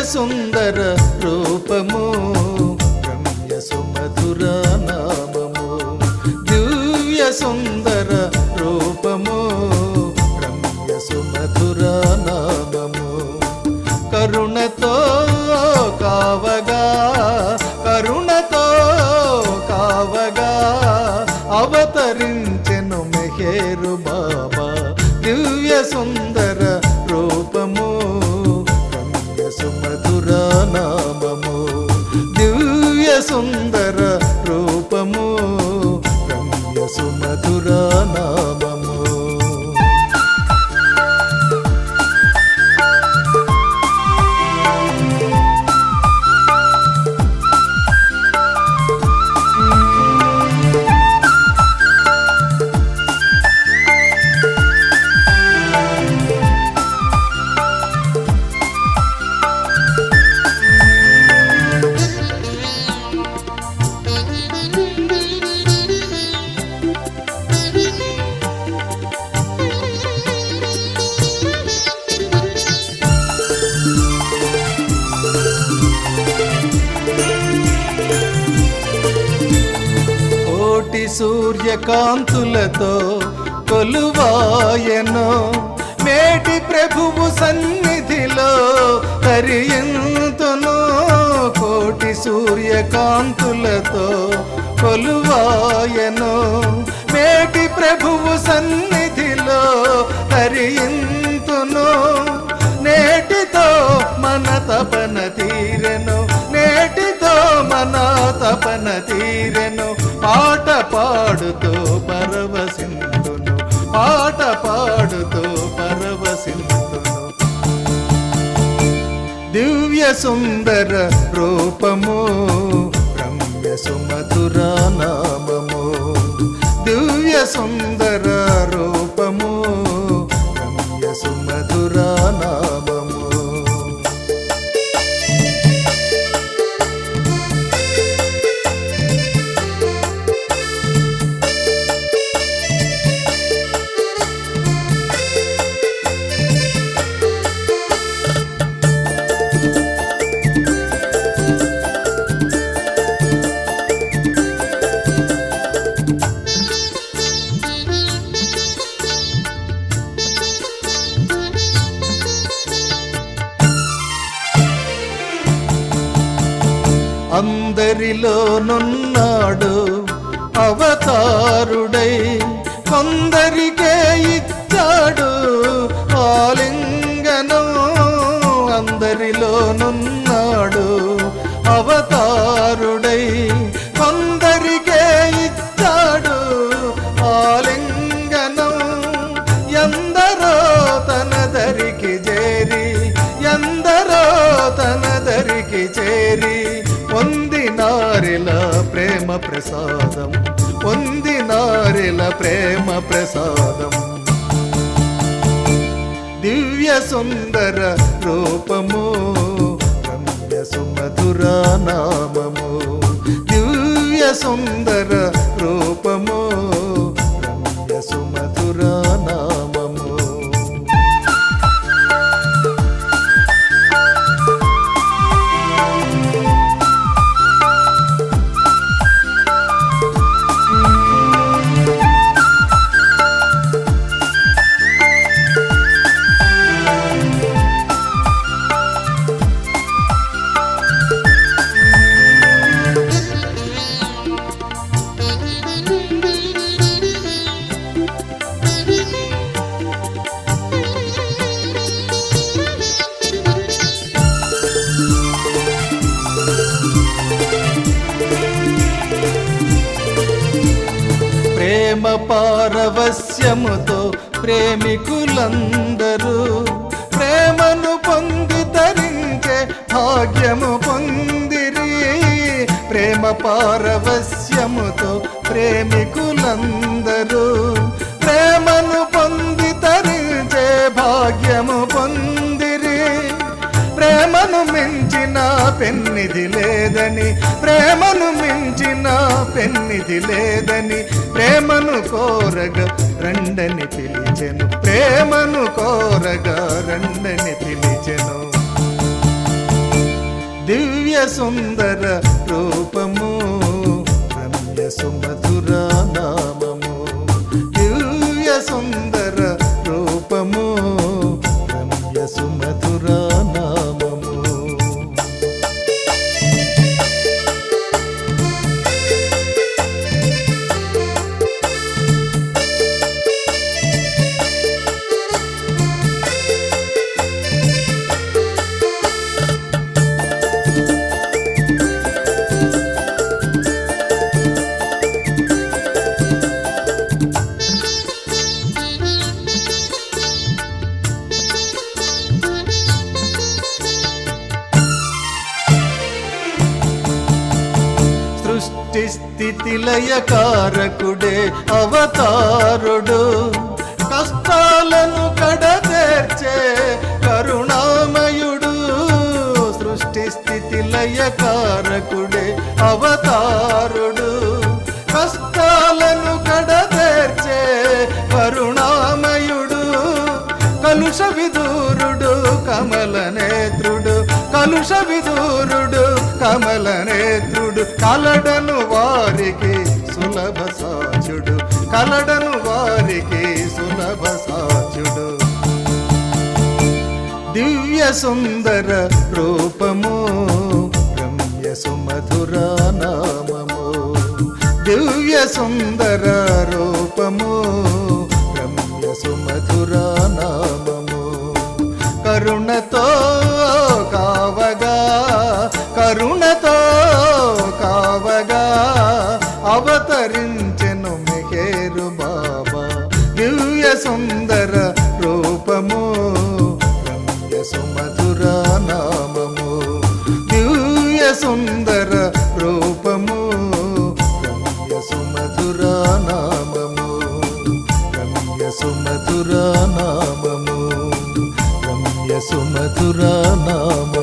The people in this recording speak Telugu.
సుందర రూపము రమ్య సుమధుర నామము దివ్య సుందర రూపము రమ్య సుమధుర నామము కరుణతో కావగా కరుణతో కావగా అవతరించెను మెహేరు బాబా దివ్య సుందర రూపము రమ్య సుమధుర నామము దివ్య సుందర రూపము రమ్య సుమధుర నామము సూర్యకాంతులతో కొలువాయను మేటి ప్రభువు సన్నిధిలో తరియంతును కోటి సూర్యకాంతులతో కొలువాయను మేటి ప్రభువు సన్నిధిలో తరియంతును నేటితో మన తపన తీరెను నేటితో మన తపన తీరెను పాట పాడుతూ పరవశింతును పాట పాడుతూ పరవశింతును దివ్య సుందర రూపము రమ్య సుమధుర నామము దివ్య సుందర రూపము రమ్య సుమధుర నామము అందరిలోనున్నాడు అవతారుడై కొందరికే ఇచ్చాడు ఆలింగనం అందరిలోనున్నాడు అవతారుడై కొందరికే ఇచ్చాడు ఆలింగనం ఎందరో తన దరికి చేరి ఎందరో తన దరికి చేరి పొందినారిల ప్రేమ ప్రసాదం పొందినారిల ప్రేమ ప్రసాదం దివ్య సుందర రూపము రమ్య సుమధుర నామము దివ్య సుందర రూపము రమ్య సుమధుర నామము ప్రేమ పారవస్యముతో ప్రేమికులందరూ ప్రేమను పొంది తరించే భాగ్యము పొందిరి ప్రేమ పారవస్యముతో ప్రేమికులందరూ ప్రేమను పొంది తరించే భాగ్యము పొందిరి ప్రేమను మించిన పెన్నిధి లేదని ప్రేమను మించిన పెన్నిధి లేదని ప్రేమను కోరగా రండని పిలిచెను ప్రేమను కోరగా రండని పిలిచెను సుందర రూపము రమ్య సుమధుర నామము దివ్య సుందర రూపము రమ్య సుమధుర నామము. సృష్టి స్థితి లయకారకుడే అవతారుడు కష్టాలను కడతేర్చే కరుణామయుడు. సృష్టి స్థితి లయకారకుడే అవతారుడు కష్టాలను కడతేర్చే కరుణామయుడు. కలుష విదూరుడు కమల నేత్రుడు కలుష విదూరుడు కమల నేత్రుడు కలడను వారికి సులభ సాచుడు కలడను వారికి సులభ సాచుడు. దివ్య సుందర రూపము రమ్య సుమధుర నామము దివ్య సుందర రూపము రమ్య సుమధుర నామము. కరుణతో కావగా కరుణతో కావగా అవతరించెను మెహేరు బాబా. దివ్య సుందర రూపము రమ్య సుమధుర నామము దివ్య సుందర రూపము రమ్య సుమధుర నామము రమ్య సుమధుర నామము రమ్య సుమధుర నామము.